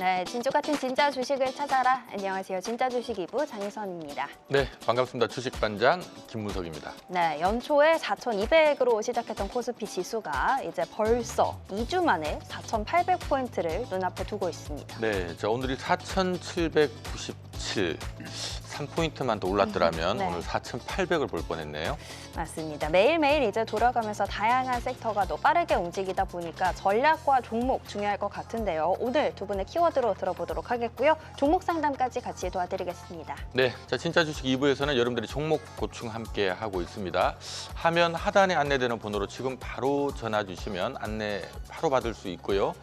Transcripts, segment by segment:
네, 진주 같은 진짜 주식을 찾아라. 안녕하세요. 진짜 주식 2부 장희선입니다. 네, 반갑습니다. 주식반장 김문석입니다. 네, 연초에 4,200으로 시작했던 코스피 지수가 이제 벌써 2주 만에 4,800포인트를 눈앞에 두고 있습니다. 네, 자 오늘이 4,797, 3포인트만 더 올랐더라면 네. 오늘 4,800을 볼 뻔했네요. 맞습니다. 매일매일 이제 돌아가면서 다양한 섹터가 또 빠르게 움직이다 보니까 전략과 종목 중요할 것 같은데요. 오늘 두 분의 키워드로 들어보도록 하겠고요. 종목 상담까지 같이 도와드리겠습니다. 네, 자 진짜 주식 2부에서는 여러분들이 종목 고충 함께 하고 있습니다. 화면 하단에 안내되는 번호로 지금 바로 전화 주시면 안내 바로 받을 수 있고요.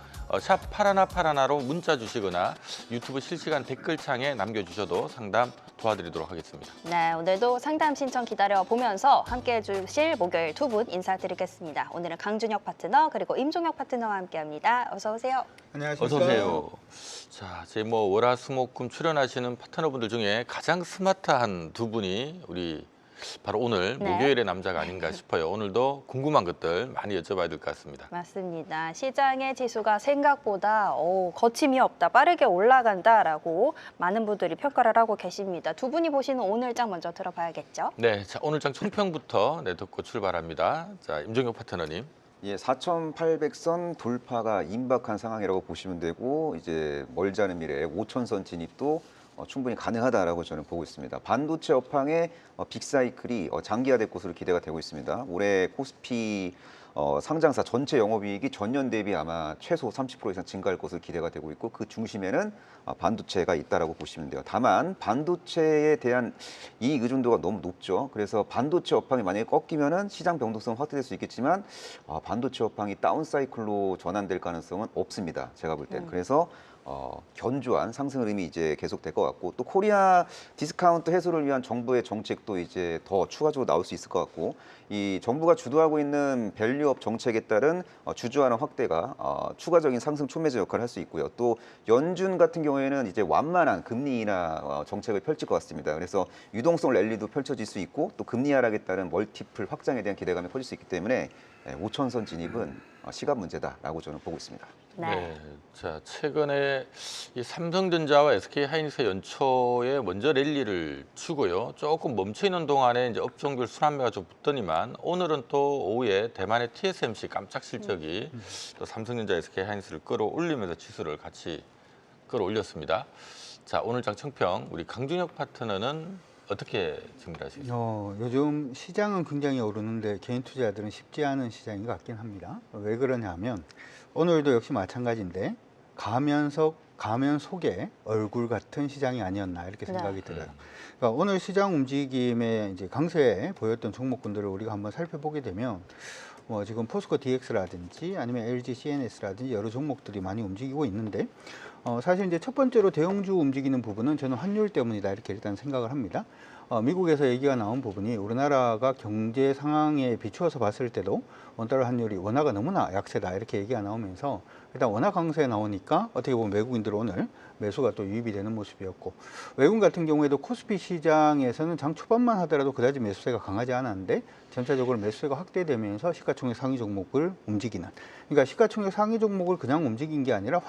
샵 파라나파라나로 문자 주시거나 유튜브 실시간 댓글창에 남겨주셔도 상담 도와드리도록 하겠습니다. 네, 오늘도 상담 신청 기다려보면서 함께해 주실 목요일 두 분 인사드리겠습니다. 오늘은 강준혁 파트너 그리고 임종혁 파트너와 함께합니다. 어서 오세요. 안녕하십니까. 어서 오세요. 자, 제 월화수목금 출연하시는 파트너분들 중에 가장 스마트한 두 분이 우리 바로 오늘 네. 목요일의 남자가 아닌가 싶어요. 오늘도 궁금한 것들 많이 여쭤봐야 될 것 같습니다. 맞습니다. 시장의 지수가 생각보다 거침이 없다, 빠르게 올라간다라고 많은 분들이 평가를 하고 계십니다. 두 분이 보시는 오늘장 먼저 들어봐야겠죠? 네, 자 오늘장 총평부터 듣고 출발합니다. 자, 임종혁 파트너님. 예, 4,800선 돌파가 임박한 상황이라고 보시면 되고 이제 멀지 않은 미래에 5,000선 진입도 충분히 가능하다라고 저는 보고 있습니다. 반도체 업황의 빅사이클이 장기화될 것으로 기대가 되고 있습니다. 올해 코스피 상장사 전체 영업이익이 전년 대비 아마 최소 30% 이상 증가할 것으로 기대가 되고 있고 그 중심에는 반도체가 있다라고 보시면 돼요. 다만 반도체에 대한 이익 의존도가 너무 높죠. 그래서 반도체 업황이 만약에 꺾이면은 시장 변동성 확대될 수 있겠지만 반도체 업황이 다운 사이클로 전환될 가능성은 없습니다. 제가 볼 때는. 그래서 견조한 상승 흐름이 이제 계속될 것 같고 또 코리아 디스카운트 해소를 위한 정부의 정책도 이제 더 추가적으로 나올 수 있을 것 같고 이 정부가 주도하고 있는 밸류업 정책에 따른 주주환원 확대가 추가적인 상승 촉매제 역할을 할 수 있고요. 또 연준 같은 경우에는 이제 완만한 금리 인하 정책을 펼칠 것 같습니다. 그래서 유동성 랠리도 펼쳐질 수 있고 또 금리 하락에 따른 멀티플 확장에 대한 기대감이 커질 수 있기 때문에 5,000선 진입은 시간 문제다라고 저는 보고 있습니다. 네. 자 최근에 이 삼성전자와 SK하이닉스 연초에 먼저 랠리를 추고요. 조금 멈춰 있는 동안에 이제 업종별 순환매가 좀 붙더니만 오늘은 또 오후에 대만의 TSMC 깜짝 실적이 또 삼성전자, SK하이닉스를 끌어올리면서 지수를 같이 끌어올렸습니다. 자 오늘장 총평 우리 강준혁 파트너는 어떻게 정리하시겠습니까? 요즘 시장은 굉장히 오르는데 개인 투자자들은 쉽지 않은 시장인 것 같긴 합니다. 왜 그러냐면 오늘도 역시 마찬가지인데 가면 속에 얼굴 같은 시장이 아니었나 이렇게 생각이 들어요. 그러니까 오늘 시장 움직임에 이제 강세에 보였던 종목군들을 우리가 한번 살펴보게 되면 지금 포스코 DX라든지 아니면 LG CNS라든지 여러 종목들이 많이 움직이고 있는데 사실 이제 첫 번째로 대형주 움직이는 부분은 저는 환율 때문이다 이렇게 일단 생각을 합니다. 미국에서 얘기가 나온 부분이 우리나라가 경제 상황에 비추어서 봤을 때도 원달러 환율이 원화가 너무나 약세다 이렇게 얘기가 나오면서 일단 원화 강세에 나오니까 어떻게 보면 외국인들 오늘 매수가 또 유입이 되는 모습이었고 외국 같은 경우에도 코스피 시장에서는 장 초반만 하더라도 그다지 매수세가 강하지 않았는데 전체적으로 매수세가 확대되면서 시가총액 상위 종목을 움직이는 그러니까 시가총액 상위 종목을 그냥 움직인 게 아니라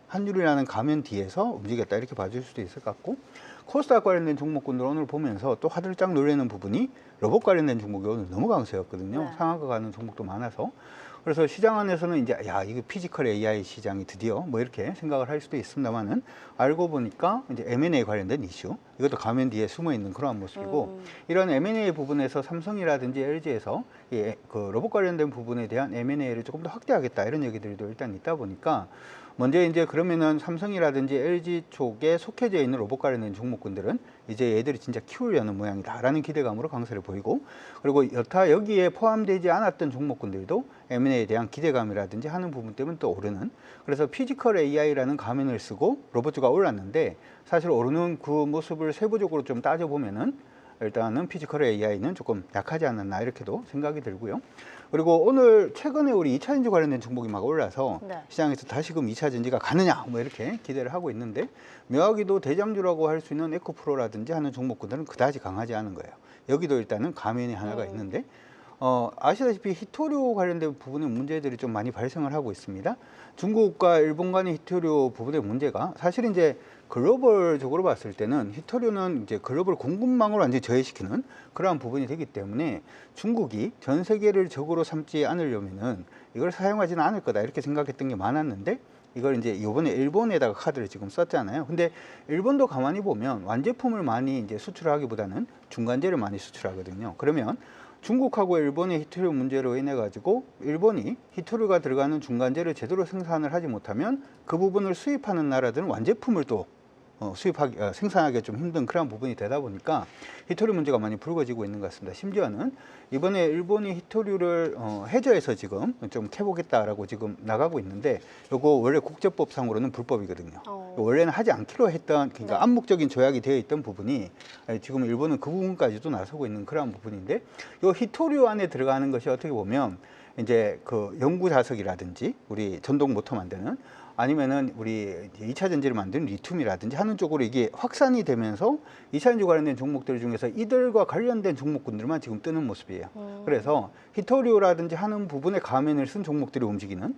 환율이라는 가면 뒤에서 움직였다 이렇게 봐줄 수도 있을 것 같고 코스닥 관련된 종목군들 오늘 보면서 또 화들짝 놀라는 부분이 로봇 관련된 종목이 오늘 너무 강세였거든요. 네. 상한가 가는 종목도 많아서 그래서 시장 안에서는 이제 이거 피지컬 AI 시장이 드디어 이렇게 생각을 할 수도 있습니다만은 알고 보니까 이제 M&A 관련된 이슈 이것도 가면 뒤에 숨어 있는 그러한 모습이고 이런 M&A 부분에서 삼성이라든지 LG에서 그 로봇 관련된 부분에 대한 M&A를 조금 더 확대하겠다 이런 얘기들도 일단 있다 보니까 먼저 이제 그러면은 삼성이라든지 LG 쪽에 속해져 있는 로봇 관련된 종목군들은 이제 얘들이 진짜 키우려는 모양이다라는 기대감으로 강세를 보이고 그리고 여타 여기에 포함되지 않았던 종목군들도 M&A에 대한 기대감이라든지 하는 부분 때문에 또 오르는 그래서 피지컬 AI라는 가면을 쓰고 로봇주가 올랐는데 사실 오르는 그 모습을 세부적으로 좀 따져보면은 일단은 피지컬 AI는 조금 약하지 않았나 이렇게도 생각이 들고요. 그리고 오늘 최근에 우리 2차 전지 관련된 종목이 막 올라서 네. 시장에서 다시금 2차 전지가 가느냐 이렇게 기대를 하고 있는데 묘하게도 대장주라고 할 수 있는 에코프로라든지 하는 종목군들은 그다지 강하지 않은 거예요. 여기도 일단은 가면이 하나가 있는데 아시다시피 히토류 관련된 부분의 문제들이 좀 많이 발생을 하고 있습니다. 중국과 일본 간의 히토류 부분의 문제가 사실 이제 글로벌적으로 봤을 때는 히토류는 이제 글로벌 공급망을 완전히 저해시키는 그러한 부분이 되기 때문에 중국이 전 세계를 적으로 삼지 않으려면은 이걸 사용하지는 않을 거다 이렇게 생각했던 게 많았는데 이걸 이제 이번에 일본에다가 카드를 지금 썼잖아요. 근데 일본도 가만히 보면 완제품을 많이 이제 수출하기보다는 중간재를 많이 수출하거든요. 그러면 중국하고 일본의 히토류 문제로 인해 가지고 일본이 히토류가 들어가는 중간재를 제대로 생산을 하지 못하면 그 부분을 수입하는 나라들은 완제품을 또 생산하기가 좀 힘든 그런 부분이 되다 보니까 히토류 문제가 많이 불거지고 있는 것 같습니다. 심지어는 이번에 일본이 히토류를 해저에서 지금 좀 캐보겠다라고 지금 나가고 있는데 이거 원래 국제법상으로는 불법이거든요. 원래는 하지 않기로 했던 그러니까 네. 암묵적인 조약이 되어 있던 부분이 지금 일본은 그 부분까지도 나서고 있는 그런 부분인데 이 히토류 안에 들어가는 것이 어떻게 보면 이제 그 연구 자석이라든지 우리 전동 모터 만드는 아니면은 우리 2차 전지를 만드는 리튬이라든지 하는 쪽으로 이게 확산이 되면서 2차 전지 관련된 종목들 중에서 이들과 관련된 종목군들만 지금 뜨는 모습이에요. 그래서 히토류라든지 하는 부분에 가면을 쓴 종목들이 움직이는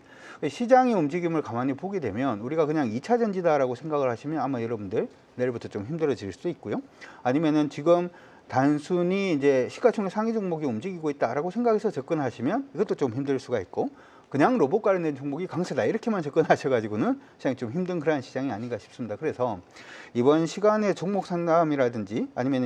시장의 움직임을 가만히 보게 되면 우리가 그냥 2차 전지다라고 생각을 하시면 아마 여러분들 내일부터 좀 힘들어질 수도 있고요. 아니면은 지금 단순히 이제 시가총액 상위 종목이 움직이고 있다라고 생각해서 접근하시면 이것도 좀 힘들 수가 있고 그냥 로봇 관련된 종목이 강세다 이렇게만 접근하셔가지고는 시장이 좀 힘든 그러한 시장이 아닌가 싶습니다. 그래서 이번 시간에 종목 상담이라든지 아니면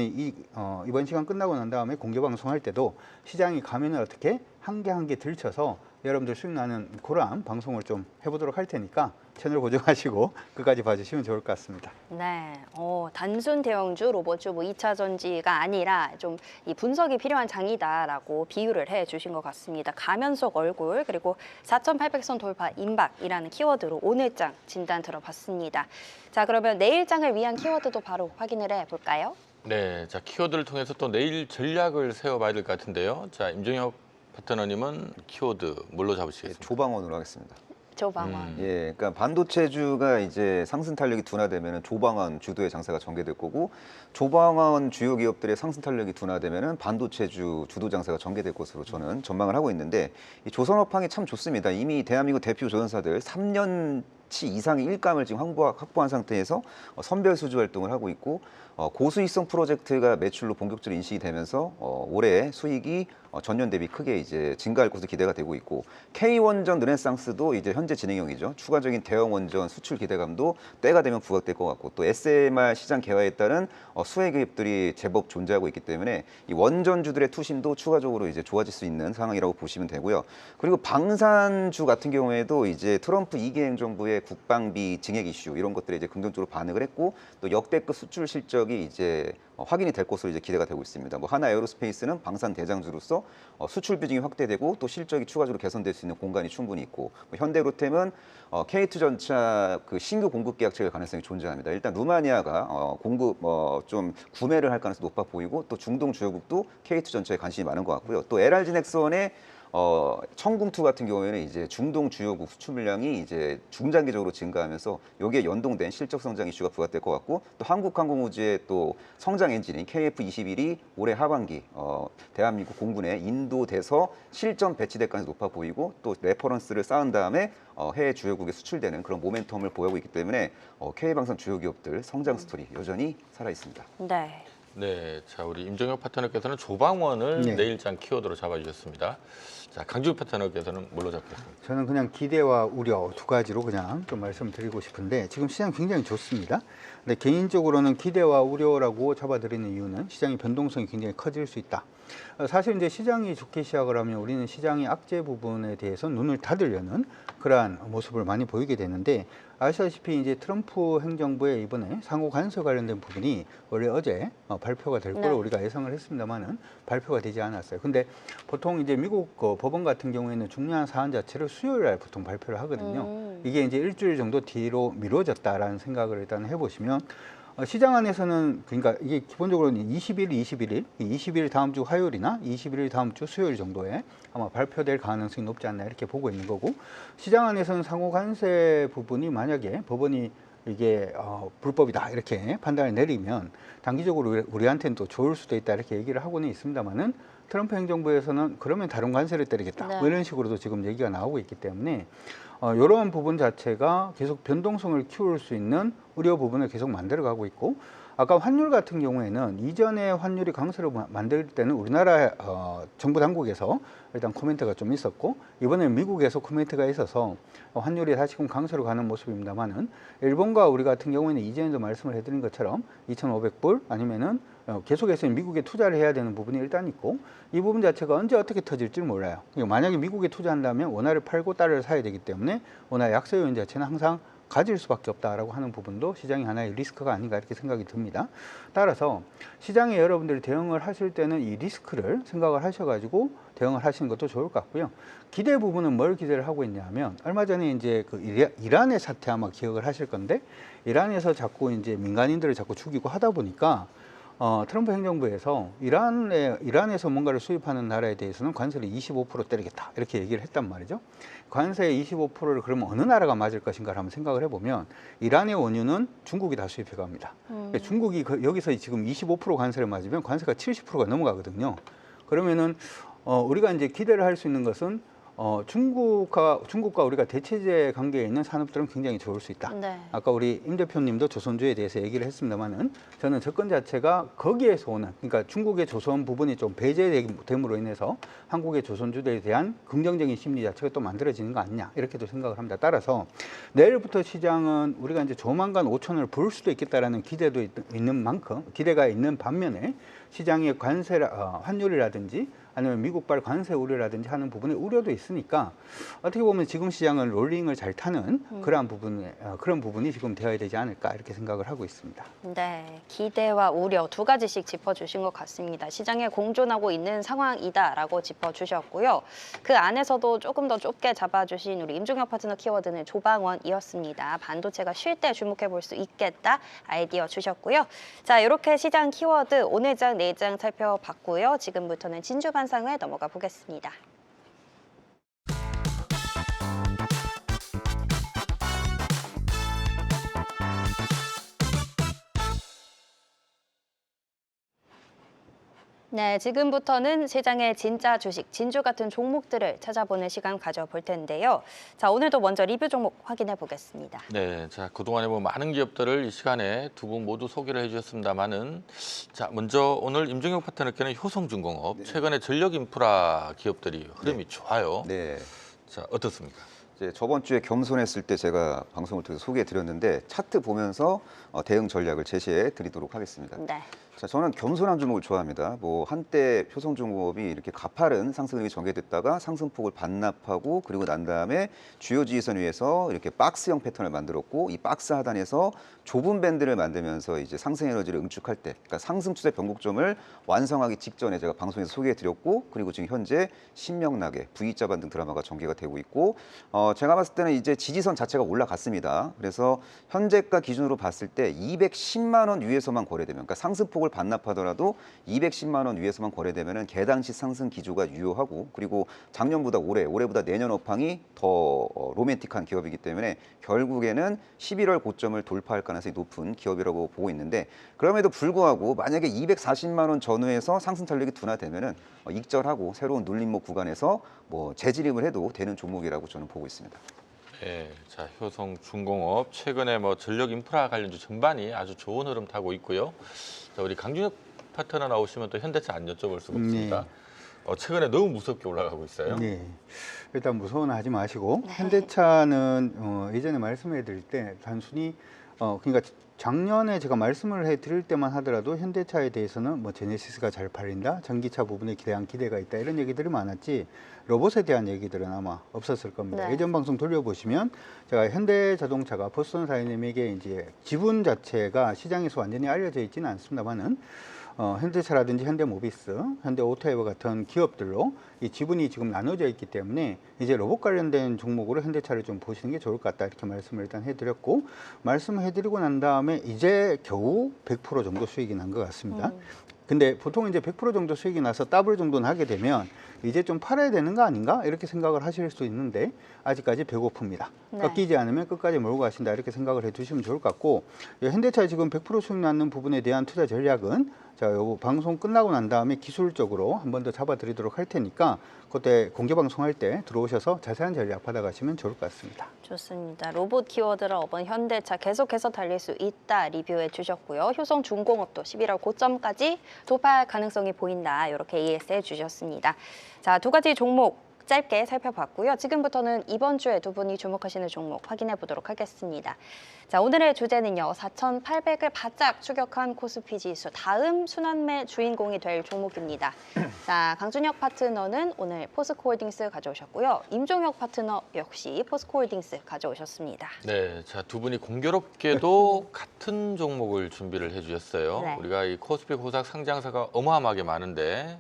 이번 시간 끝나고 난 다음에 공개 방송할 때도 시장이 가면을 어떻게 한 개 한 개 들쳐서 여러분들 수익 나는 그러한 방송을 좀 해보도록 할 테니까 채널 고정하시고 끝까지 봐주시면 좋을 것 같습니다. 네, 단순 대형주, 로봇주, 2차 전지가 아니라 좀 이 분석이 필요한 장이다라고 비유를 해주신 것 같습니다. 가면 속 얼굴 그리고 4,800선 돌파 임박이라는 키워드로 오늘장 진단 들어봤습니다. 자, 그러면 내일장을 위한 키워드도 바로 확인을 해볼까요? 네, 자 키워드를 통해서 또 내일 전략을 세워봐야 될 것 같은데요. 자 임종혁 파트너님은 키워드 뭘로 잡으시겠습니까? 조방원으로 하겠습니다. 조방원. 예, 그러니까 반도체주가 이제 상승 탄력이 둔화되면은 조방원 주도의 장세가 전개될 거고 조방원 주요 기업들의 상승 탄력이 둔화되면은 반도체주 주도 장세가 전개될 것으로 저는 전망을 하고 있는데 이 조선업황이 참 좋습니다. 이미 대한민국 대표 조선사들 3년치 이상의 일감을 지금 확보한 상태에서 선별 수주 활동을 하고 있고 고수익성 프로젝트가 매출로 본격적으로 인식이 되면서 올해 수익이 전년 대비 크게 이제 증가할 것으로 기대가 되고 있고 K원전 르네상스도 이제 현재 진행형이죠. 추가적인 대형 원전 수출 기대감도 때가 되면 부각될 것 같고 또 SMR 시장 개화에 따른 수혜 기업들이 제법 존재하고 있기 때문에 이 원전주들의 투심도 추가적으로 이제 좋아질 수 있는 상황이라고 보시면 되고요. 그리고 방산주 같은 경우에도 이제 트럼프 2기 행정부의 국방비 증액 이슈 이런 것들에 이제 긍정적으로 반응을 했고 또 역대급 수출 실적이 이제 확인이 될 것으로 이제 기대가 되고 있습니다. 뭐 하나 에어로스페이스는 방산 대장주로서 수출 비중이 확대되고 또 실적이 추가적으로 개선될 수 있는 공간이 충분히 있고 뭐 현대로템은 K2 전차 그 신규 공급 계약 체결 가능성이 존재합니다. 일단 루마니아가 공급 좀 구매를 할 가능성이 높아 보이고 또 중동 주요국도 K2 전차에 관심이 많은 것 같고요. 또 LRG 넥슨의 청궁2 같은 경우에는 이제 중동 주요국 수출 물량이 이제 중장기적으로 증가하면서 여기에 연동된 실적 성장 이슈가 부각될 것 같고 또 한국항공우주의 또 성장 엔진인 KF21이 올해 하반기 대한민국 공군에 인도돼서 실전 배치될 가능성이 높아 보이고 또 레퍼런스를 쌓은 다음에 해외 주요국에 수출되는 그런 모멘텀을 보이고 있기 때문에 K방산 주요 기업들 성장 스토리 여전히 살아 있습니다. 네. 네, 자 우리 임종혁 파트너께서는 조방원을 네. 내일장 키워드로 잡아주셨습니다. 자 강주 파트너께서는 뭘로 잡겠습니까? 저는 그냥 기대와 우려 두 가지로 그냥 좀 말씀드리고 싶은데 지금 시장 굉장히 좋습니다. 근데 개인적으로는 기대와 우려라고 잡아드리는 이유는 시장의 변동성이 굉장히 커질 수 있다. 사실 이제 시장이 좋게 시작을 하면 우리는 시장의 악재 부분에 대해서 눈을 닫으려는 그러한 모습을 많이 보이게 되는데 아시다시피 이제 트럼프 행정부의 이번에 상호 간섭 관련된 부분이 원래 어제 발표가 될 거로 네. 우리가 예상을 했습니다만은 발표가 되지 않았어요. 근데 보통 이제 미국 법원 같은 경우에는 중요한 사안 자체를 수요일 날 보통 발표를 하거든요. 이게 이제 일주일 정도 뒤로 미뤄졌다라는 생각을 일단 해보시면 시장 안에서는 그러니까 이게 기본적으로 20일 다음 주 화요일이나 21일 다음 주 수요일 정도에 아마 발표될 가능성이 높지 않나 이렇게 보고 있는 거고 시장 안에서는 상호 관세 부분이 만약에 법원이 이게 불법이다 이렇게 판단을 내리면 단기적으로 우리한테는 또 좋을 수도 있다 이렇게 얘기를 하고는 있습니다만은 트럼프 행정부에서는 그러면 다른 관세를 때리겠다. 네. 뭐 이런 식으로도 지금 얘기가 나오고 있기 때문에 이런 부분 자체가 계속 변동성을 키울 수 있는 우려 부분을 계속 만들어가고 있고 아까 환율 같은 경우에는 이전에 환율이 강세로 만들 때는 우리나라 정부 당국에서 일단 코멘트가 좀 있었고 이번에 미국에서 코멘트가 있어서 환율이 다시금 강세로 가는 모습입니다만은 일본과 우리 같은 경우에는 이전에도 말씀을 해드린 것처럼 2,500불 아니면은 계속해서 미국에 투자를 해야 되는 부분이 일단 있고 이 부분 자체가 언제 어떻게 터질지 몰라요. 만약에 미국에 투자한다면 원화를 팔고 달러를 사야 되기 때문에 원화 약세 요인 자체는 항상 가질 수밖에 없다라고 하는 부분도 시장이 하나의 리스크가 아닌가 이렇게 생각이 듭니다. 따라서 시장에 여러분들이 대응을 하실 때는 이 리스크를 생각을 하셔가지고 대응을 하시는 것도 좋을 것 같고요. 기대 부분은 뭘 기대를 하고 있냐면 얼마 전에 이제 그 이란의 사태 아마 기억을 하실 건데 이란에서 자꾸 이제 민간인들을 자꾸 죽이고 하다 보니까 트럼프 행정부에서 이란에서 뭔가를 수입하는 나라에 대해서는 관세를 25% 때리겠다 이렇게 얘기를 했단 말이죠. 관세의 25%를 그러면 어느 나라가 맞을 것인가를 한번 생각을 해보면 이란의 원유는 중국이 다 수입해 갑니다. 중국이 여기서 지금 25% 관세를 맞으면 관세가 70%가 넘어가거든요. 그러면은 우리가 이제 기대를 할 수 있는 것은 중국과 우리가 대체제 관계에 있는 산업들은 굉장히 좋을 수 있다. 네. 아까 우리 임 대표님도 조선주에 대해서 얘기를 했습니다만은 저는 접근 자체가 거기에서 오는 그러니까 중국의 조선 부분이 좀 배제됨으로 인해서 한국의 조선주에 대한 긍정적인 심리 자체가 또 만들어지는 거 아니냐 이렇게도 생각을 합니다. 따라서 내일부터 시장은 우리가 이제 조만간 5천을 볼 수도 있겠다라는 기대도 있는 만큼 기대가 있는 반면에 시장의 환율이라든지 아니면 미국발 관세 우려라든지 하는 부분에 우려도 있으니까 어떻게 보면 지금 시장은 롤링을 잘 타는 그런 부분이 지금 되어야 되지 않을까 이렇게 생각을 하고 있습니다. 네, 기대와 우려 두 가지씩 짚어주신 것 같습니다. 시장에 공존하고 있는 상황이다라고 짚어주셨고요. 그 안에서도 조금 더 좁게 잡아주신 우리 임종혁 파트너 키워드는 조방원이었습니다. 반도체가 쉴 때 주목해 볼 수 있겠다 아이디어 주셨고요. 자, 이렇게 시장 키워드 오늘 장, 내일 장 살펴봤고요. 지금부터는 진주 반상회 넘어가 보겠습니다. 네, 지금부터는 시장의 진짜 주식, 진주 같은 종목들을 찾아보는 시간 가져볼 텐데요. 자, 오늘도 먼저 리뷰 종목 확인해 보겠습니다. 네, 자 그동안에 뭐 많은 기업들을 이 시간에 두 분 모두 소개를 해주셨습니다만은 자 먼저 오늘 임종혁 파트너께는 효성중공업 최근에 전력 인프라 기업들이 흐름이 좋아요. 네. 자 어떻습니까? 이제 저번 주에 겸손했을 때 제가 방송을 통해서 소개해 드렸는데 차트 보면서 대응 전략을 제시해 드리도록 하겠습니다. 네. 자, 저는 겸손한 종목을 좋아합니다. 뭐 한때 효성중공업이 이렇게 가파른 상승 흐름이 전개됐다가 상승폭을 반납하고 그리고 난 다음에 주요 지지선 위에서 이렇게 박스형 패턴을 만들었고 이 박스 하단에서 좁은 밴드를 만들면서 이제 상승 에너지를 응축할 때, 그러니까 상승 추세 변곡점을 완성하기 직전에 제가 방송에서 소개해드렸고 그리고 지금 현재 신명나게 V자 반등 드라마가 전개가 되고 있고 제가 봤을 때는 이제 지지선 자체가 올라갔습니다. 그래서 현재가 기준으로 봤을 때 210만 원 위에서만 거래되면, 그러니까 상승폭을 반납하더라도 210만 원 위에서만 거래되면은 개당시 상승 기조가 유효하고 그리고 작년보다 올해보다 내년 업황이 더 로맨틱한 기업이기 때문에 결국에는 11월 고점을 돌파할 가능성이 높은 기업이라고 보고 있는데 그럼에도 불구하고 만약에 240만 원 전후에서 상승 탄력이 둔화되면은 익절하고 새로운 눌림목 구간에서 뭐 재진입을 해도 되는 종목이라고 저는 보고 있습니다. 네, 자 효성중공업 최근에 뭐 전력 인프라 관련주 전반이 아주 좋은 흐름 타고 있고요. 자 우리 강준혁 파트너 나오시면 또 현대차 안 여쭤볼 수가 없습니다. 최근에 너무 무섭게 올라가고 있어요. 네. 일단 무서워는 하지 마시고 현대차는 예전에 말씀해 드릴 때 단순히 그러니까 작년에 제가 말씀을 해 드릴 때만 하더라도 현대차에 대해서는 뭐 제네시스가 잘 팔린다, 전기차 부분에 대한 기대가 있다 이런 얘기들이 많았지 로봇에 대한 얘기들은 아마 없었을 겁니다. 네. 예전 방송 돌려보시면 제가 현대자동차가 보스턴 사이네믹의 이제 지분 자체가 시장에서 완전히 알려져 있지는 않습니다만은 현대차라든지 현대모비스, 현대오토에버 같은 기업들로 이 지분이 지금 나눠져 있기 때문에 이제 로봇 관련된 종목으로 현대차를 좀 보시는 게 좋을 것 같다 이렇게 말씀을 일단 해드렸고 말씀을 해드리고 난 다음에 이제 겨우 100% 정도 수익이 난 것 같습니다. 근데 보통 이제 100% 정도 수익이 나서 더블 정도는 하게 되면 이제 좀 팔아야 되는 거 아닌가 이렇게 생각을 하실 수 있는데 아직까지 배고픕니다. 네. 꺾이지 않으면 끝까지 몰고 가신다 이렇게 생각을 해두시면 좋을 것 같고 현대차 지금 100% 수익 나는 부분에 대한 투자 전략은 자, 요 방송 끝나고 난 다음에 기술적으로 한 번 더 잡아드리도록 할 테니까 그때 공개 방송할 때 들어오셔서 자세한 전략 받아가시면 좋을 것 같습니다. 좋습니다. 로봇 키워드를 업은 현대차 계속해서 달릴 수 있다 리뷰해 주셨고요. 효성중공업도 11월 고점까지 돌파할 가능성이 보인다. 이렇게 AS 해주셨습니다. 자, 두 가지 종목 짧게 살펴봤고요. 지금부터는 이번 주에 두 분이 주목하시는 종목 확인해 보도록 하겠습니다. 자, 오늘의 주제는요. 4,800을 바짝 추격한 코스피 지수 다음 순환매 주인공이 될 종목입니다. 자, 강준혁 파트너는 오늘 포스코홀딩스 가져오셨고요. 임종혁 파트너 역시 포스코홀딩스 가져오셨습니다. 네, 자, 두 분이 공교롭게도 같은 종목을 준비를 해주셨어요. 네. 우리가 이 코스피 코스닥 상장사가 어마어마하게 많은데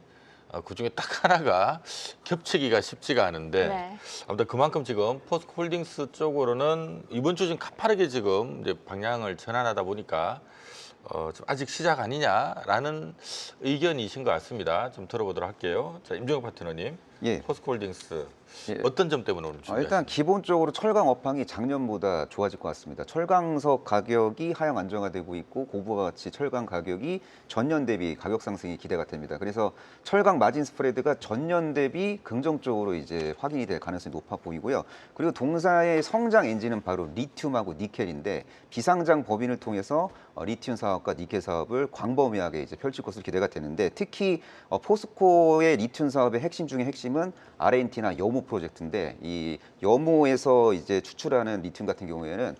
그중에 딱 하나가 겹치기가 쉽지가 않은데 네. 아무튼 그만큼 지금 포스코홀딩스 쪽으로는 이번 주 좀 가파르게 지금 이제 방향을 전환하다 보니까 좀 아직 시작 아니냐라는 의견이신 것 같습니다. 좀 들어보도록 할게요. 자, 임종혁 파트너님, 예. 포스코홀딩스 예. 어떤 점 때문에 오늘 준비하셨습니까? 일단 기본적으로 철강 업황이 작년보다 좋아질 것 같습니다. 철강석 가격이 하향 안정화되고 있고 고부가 가치 철강 가격이 전년 대비 가격 상승이 기대가 됩니다. 그래서 철강 마진 스프레드가 전년 대비 긍정적으로 이제 확인이 될 가능성이 높아 보이고요. 그리고 동사의 성장 엔진은 바로 리튬하고 니켈인데 비상장 법인을 통해서 리튬 사업과 니켈 사업을 광범위하게 이제 펼칠 것으로 기대가 되는데 특히 포스코의 리튬 사업의 핵심 중에 핵심은 아르헨티나 여모 프로젝트인데 이 여모에서 이제 추출하는 리튬 같은 경우에는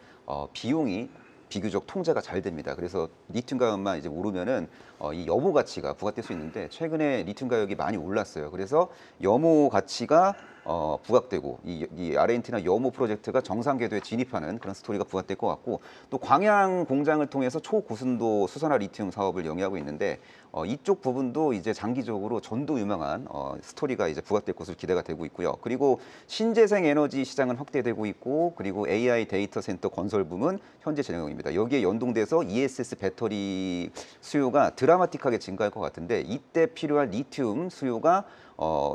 비용이 비교적 통제가 잘 됩니다. 그래서 리튬 가격만 이제 오르면은 이 여모 가치가 부각될 수 있는데 최근에 리튬 가격이 많이 올랐어요. 그래서 여모 가치가 부각되고 이 아르헨티나 여모 프로젝트가 정상 궤도에 진입하는 그런 스토리가 부각될 것 같고 또 광양 공장을 통해서 초고순도 수산화 리튬 사업을 영위하고 있는데 이쪽 부분도 이제 장기적으로 전도 유망한 스토리가 이제 부각될 것으로 기대가 되고 있고요. 그리고 신재생 에너지 시장은 확대되고 있고 그리고 AI 데이터 센터 건설 붐은 현재 진행형입니다. 여기에 연동돼서 ESS 배터리 수요가 드라마틱하게 증가할 것 같은데 이때 필요한 리튬 수요가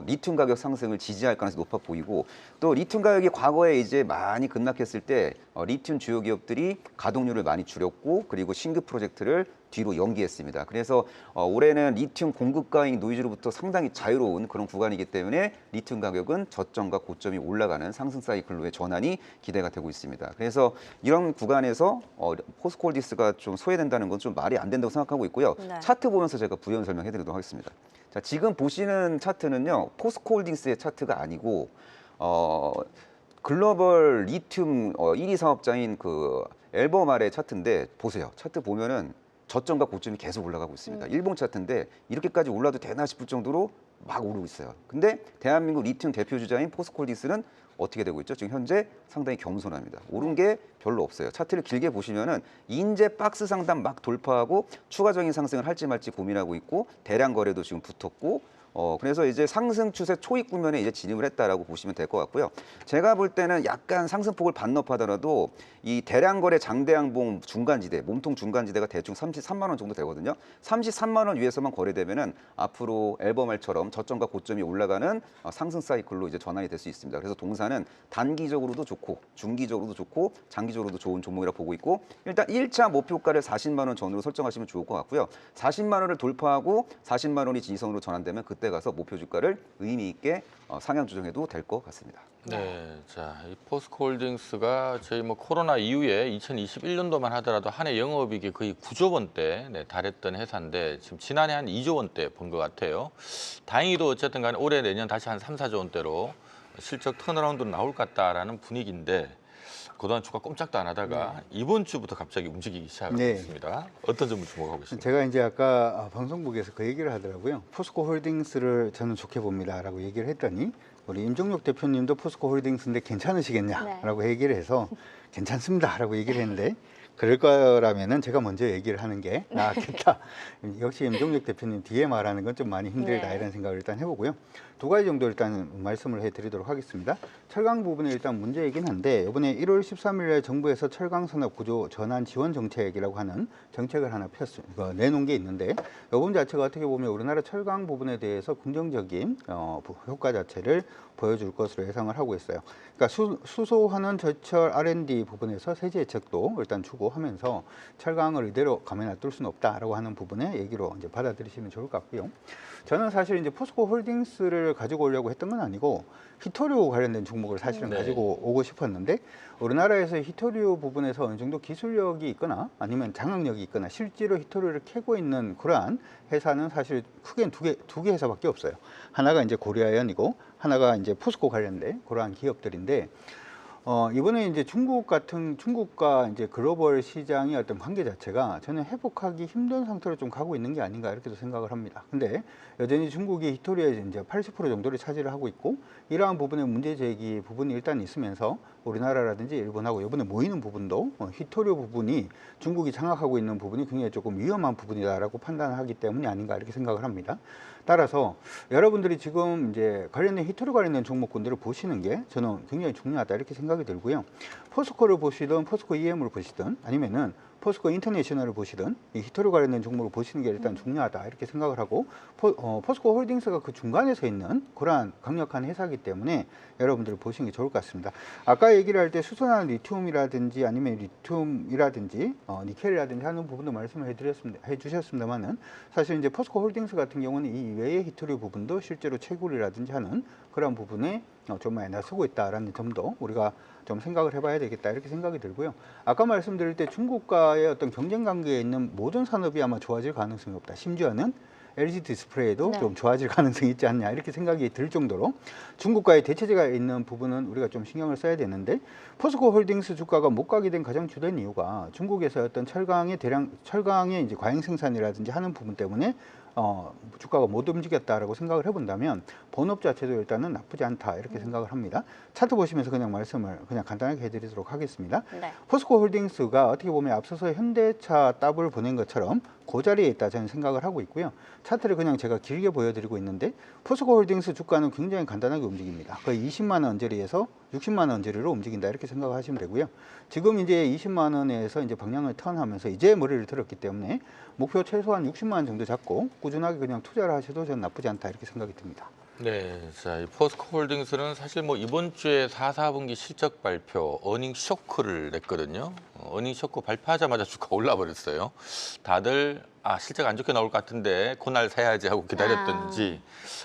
리튬 가격 상승을 지지할 가능성이 높아 보이고 또 리튬 가격이 과거에 이제 많이 급락했을 때 리튬 주요 기업들이 가동률을 많이 줄였고 그리고 신규 프로젝트를 뒤로 연기했습니다. 그래서 올해는 리튬 공급가잉 노이즈로부터 상당히 자유로운 그런 구간이기 때문에 리튬 가격은 저점과 고점이 올라가는 상승 사이클로의 전환이 기대가 되고 있습니다. 그래서 이런 구간에서 포스코홀딩스가 좀 소외된다는 건 좀 말이 안 된다고 생각하고 있고요. 네. 차트 보면서 제가 부연 설명해드리도록 하겠습니다. 자, 지금 보시는 차트는요, 포스코홀딩스의 차트가 아니고 글로벌 리튬 1위 사업자인 그 앨범알의 차트인데 보세요. 차트 보면은 저점과 고점이 계속 올라가고 있습니다. 일본 차트인데 이렇게까지 올라도 되나 싶을 정도로 막 오르고 있어요. 근데 대한민국 리튬 대표 주자인 포스코홀딩스는 어떻게 되고 있죠? 지금 현재 상당히 겸손합니다. 오른 게 별로 없어요. 차트를 길게 보시면은 인제 박스 상단 막 돌파하고 추가적인 상승을 할지 말지 고민하고 있고 대량 거래도 지금 붙었고 그래서 이제 상승 추세 초입 구면에 이제 진입을 했다라고 보시면 될 것 같고요. 제가 볼 때는 약간 상승폭을 반납하더라도 이 대량 거래 장대양봉 중간지대, 몸통 중간지대가 대충 33만 원 정도 되거든요. 33만 원 위에서만 거래되면은 앞으로 앨범알처럼 저점과 고점이 올라가는 상승 사이클로 이제 전환이 될 수 있습니다. 그래서 동사는 단기적으로도 좋고 중기적으로도 좋고 장기적으로도 좋은 종목이라고 보고 있고 일단 1차 목표가를 40만 원 전으로 설정하시면 좋을 것 같고요. 40만 원을 돌파하고 40만 원이 지지선으로 전환되면 그때 가서 목표 주가를 의미 있게 상향 조정해도 될 것 같습니다. 네, 자, 이 포스코홀딩스가 저희 뭐 코로나 이후에 2021년도만 하더라도 한 해 영업이익이 거의 9조 원대 달했던 회사인데 지금 지난해 한 2조 원대 본 것 같아요. 다행히도 어쨌든 간에 올해 내년 다시 한 3, 4조 원대로 실적 턴어라운드로 나올 것 같다라는 분위기인데 그동안 주가 꼼짝도 안 하다가 이번 주부터 갑자기 움직이기 시작하고 네. 있습니다. 어떤 점을 주목하고 있습니까? 제가 이제 아까 방송국에서 그 얘기를 하더라고요. 포스코홀딩스를 저는 좋게 봅니다라고 얘기를 했더니 우리 임종혁 대표님도 포스코홀딩스인데 괜찮으시겠냐라고 얘기를 해서 괜찮습니다라고 얘기를 했는데 그럴 거라면은 제가 먼저 얘기를 하는 게 나았겠다. 역시 임종혁 대표님 뒤에 말하는 건 좀 많이 힘들다 네. 이런 생각을 일단 해보고요. 두 가지 정도 일단 말씀을 해드리도록 하겠습니다. 철강 부분이 일단 문제이긴 한데 이번에 1월 13일에 정부에서 철강 산업 구조 전환 지원 정책이라고 하는 정책을 하나 내놓은 게 있는데 이 부분 자체가 어떻게 보면 우리나라 철강 부분에 대해서 긍정적인 효과 자체를 보여줄 것으로 예상을 하고 있어요. 그러니까 수소환원 제철 R&D 부분에서 세제 혜택도 일단 추구하면서 철강을 이대로 가만히 놔둘 수는 없다라고 하는 부분의 얘기로 이제 받아들이시면 좋을 것 같고요. 저는 사실 이제 포스코 홀딩스를 가지고 오려고 했던 건 아니고 히토류 관련된 종목을 사실은 네. 가지고 오고 싶었는데 우리나라에서 히토류 부분에서 어느 정도 기술력이 있거나 아니면 장악력이 있거나 실제로 히토류를 캐고 있는 그러한 회사는 사실 크게 두 개 회사밖에 없어요. 하나가 이제 고리아연이고 하나가 이제 포스코 관련된 그러한 기업들인데 이번에 이제 중국과 이제 글로벌 시장의 어떤 관계 자체가 저는 회복하기 힘든 상태로 좀 가고 있는 게 아닌가 이렇게도 생각을 합니다. 근데 여전히 중국이 히토류의 이제 80% 정도를 차지를 하고 있고 이러한 부분의 문제 제기 부분이 일단 있으면서 우리나라라든지 일본하고 이번에 모이는 부분도 히토류 부분이 중국이 장악하고 있는 부분이 굉장히 조금 위험한 부분이다라고 판단하기 때문이 아닌가 이렇게 생각을 합니다. 따라서 여러분들이 지금 이제 관련된 히토류 관련된 종목군들을 보시는 게 저는 굉장히 중요하다 이렇게 생각이 들고요. 포스코를 보시든 포스코 EM을 보시든 아니면은 포스코 인터내셔널을 보시든 이 히토류 관련된 종목을 보시는 게 일단 중요하다 이렇게 생각을 하고 포스코 홀딩스가 그 중간에 서 있는 그러한 강력한 회사이기 때문에 여러분들이 보시는 게 좋을 것 같습니다. 아까 얘기를 할 때 수소나 리튬이라든지 아니면 리튬이라든지 니켈이라든지 하는 부분도 말씀을 해주셨습니다만은 사실 이제 포스코 홀딩스 같은 경우는 이 외의 히토류 부분도 실제로 채굴이라든지 하는 그런 부분에 좀 많이 나서고 있다라는 점도 우리가 좀 생각을 해봐야 되겠다 이렇게 생각이 들고요. 아까 말씀드릴 때 중국과의 어떤 경쟁 관계에 있는 모든 산업이 아마 좋아질 가능성이 없다. 심지어는 LG 디스플레이도 네. 좀 좋아질 가능성이 있지 않냐 이렇게 생각이 들 정도로 중국과의 대체제가 있는 부분은 우리가 좀 신경을 써야 되는데 포스코 홀딩스 주가가 못 가게 된 가장 주된 이유가 중국에서 어떤 철강의 이제 과잉 생산이라든지 하는 부분 때문에 주가가 못 움직였다라고 생각을 해본다면 본업 자체도 일단은 나쁘지 않다 이렇게 생각을 합니다. 차트 보시면서 그냥 말씀을 그냥 간단하게 해드리도록 하겠습니다. 네. 포스코 홀딩스가 어떻게 보면 앞서서 현대차 더블 보낸 것처럼 그 자리에 있다 저는 생각을 하고 있고요. 차트를 그냥 제가 길게 보여드리고 있는데 포스코 홀딩스 주가는 굉장히 간단하게 움직입니다. 거의 20만 원 언저리에서 60만 원 언저리로 움직인다 이렇게 생각하시면 되고요. 지금 이제 20만 원에서 이제 방향을 턴하면서 이제 머리를 들었기 때문에 목표 최소한 60만 원 정도 잡고 꾸준하게 그냥 투자를 하셔도 저는 나쁘지 않다 이렇게 생각이 듭니다. 네, 자, 이 포스코 홀딩스는 사실 뭐 이번 주에 4분기 실적 발표, 어닝 쇼크를 냈거든요. 어닝 쇼크 발표하자마자 주가 올라 버렸어요. 다들 실적 안 좋게 나올 것 같은데 그날 사야지 하고 기다렸던지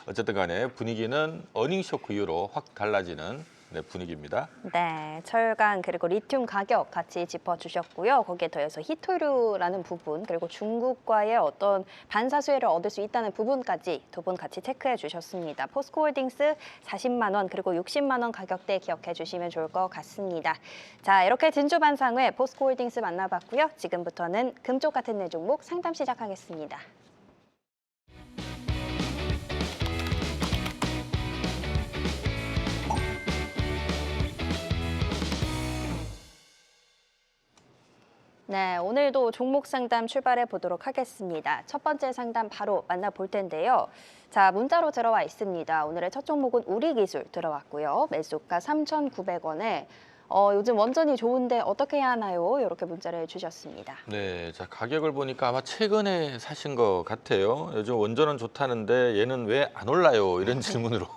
어쨌든 간에 분위기는 어닝 쇼크 이후로 확 달라지는 분위기입니다. 네, 철강 그리고 리튬 가격 같이 짚어주셨고요. 거기에 더해서 히토류라는 부분 그리고 중국과의 어떤 반사수혜를 얻을 수 있다는 부분까지 두 분 같이 체크해 주셨습니다. 포스코홀딩스 40만 원 그리고 60만 원 가격대 기억해 주시면 좋을 것 같습니다. 자, 이렇게 진주반상회 포스코홀딩스 만나봤고요. 지금부터는 금쪽 같은 내 종목 상담 시작하겠습니다. 네, 오늘도 종목 상담 출발해 보도록 하겠습니다. 첫 번째 상담 바로 만나볼 텐데요. 자, 문자로 들어와 있습니다. 오늘의 첫 종목은 우리기술 들어왔고요. 매수가 3,900원에 요즘 원전이 좋은데 어떻게 해야 하나요? 이렇게 문자를 주셨습니다. 네, 자, 가격을 보니까 아마 최근에 사신 것 같아요. 요즘 원전은 좋다는데 얘는 왜 안 올라요? 이런 질문으로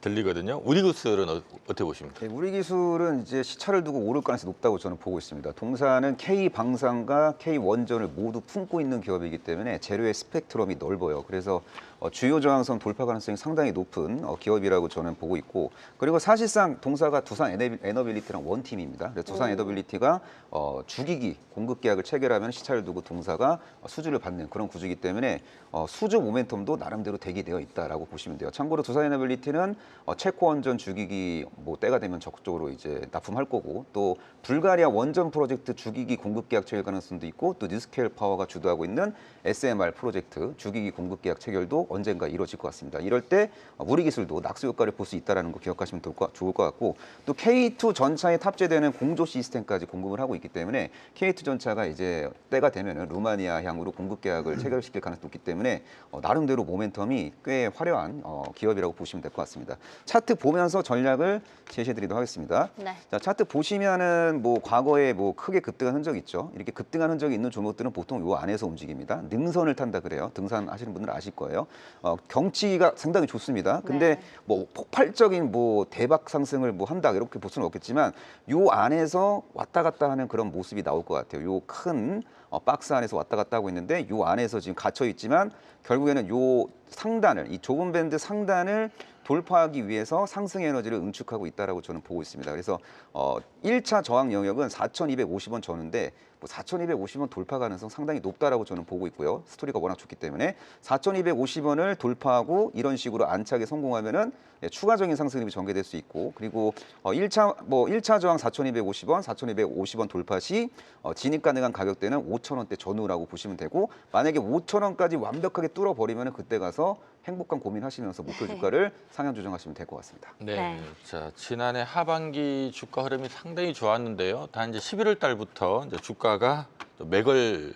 들리거든요. 우리기술은 어떻게 보십니까? 네, 우리 기술은 이제 시차를 두고 오를 가능성이 높다고 저는 보고 있습니다. 동사는 K방산과 K원전을 모두 품고 있는 기업이기 때문에 재료의 스펙트럼이 넓어요. 그래서 주요 저항선 돌파 가능성이 상당히 높은 기업이라고 저는 보고 있고, 그리고 사실상 동사가 두산 에너빌리티랑 원팀입니다. 그래서 두산 에너빌리티가 주기기 공급 계약을 체결하면 시차를 두고 동사가 수주를 받는 그런 구조이기 때문에 수주 모멘텀도 나름대로 대기되어 있다라고 보시면 돼요. 참고로 두산 에너빌리티는 체코 원전 주기기 때가 되면 적극적으로 이제 납품할 거고, 또 불가리아 원전 프로젝트 주기기 공급 계약 체결 가능성도 있고, 또 뉴스케일 파워가 주도하고 있는 SMR 프로젝트 주기기 공급 계약 체결도 언젠가 이루어질 것 같습니다. 이럴 때 우리 기술도 낙수 효과를 볼 수 있다는 거 기억하시면 좋을 것 같고 또 K2 전차에 탑재되는 공조 시스템까지 공급을 하고 있기 때문에 K2 전차가 이제 때가 되면은 루마니아 향으로 공급 계약을 체결시킬 가능성이 높기 때문에 나름대로 모멘텀이 꽤 화려한 기업이라고 보시면 될 것 같습니다. 차트 보면서 전략을 제시해드리도록 하겠습니다. 네. 자, 차트 보시면은 뭐 과거에 뭐 크게 급등한 흔적이 있죠. 이렇게 급등한 흔적이 있는 종목들은 보통 요 안에서 움직입니다. 능선을 탄다 그래요. 등산하시는 분들은 아실 거예요. 경치가 상당히 좋습니다. 근데 네. 뭐 폭발적인 뭐 대박 상승을 뭐 한다 이렇게 볼 수는 없겠지만 요 안에서 왔다 갔다 하는 그런 모습이 나올 것 같아요. 요 큰 박스 안에서 왔다 갔다 하고 있는데 요 안에서 지금 갇혀 있지만 결국에는 요 상단을 이 좁은 밴드 상단을 돌파하기 위해서 상승 에너지를 응축하고 있다라고 저는 보고 있습니다. 그래서 1차 저항 영역은 4,250원 전인데 뭐 4,250원 돌파 가능성 상당히 높다라고 저는 보고 있고요. 스토리가 워낙 좋기 때문에 4,250원을 돌파하고 이런 식으로 안착에 성공하면은 추가적인 상승률이 전개될 수 있고 그리고 1차 저항 4,250원, 4,250원 돌파 시 진입 가능한 가격대는 5,000원대 전후라고 보시면 되고 만약에 5,000원까지 완벽하게 뚫어버리면 그때 가서 행복한 고민하시면서 목표 주가를 상향 조정하시면 될 것 같습니다. 네. 네. 자, 지난해 하반기 주가 흐름이 상당히 좋았는데요. 단 이제 11월 달부터 이제 주가가 맥을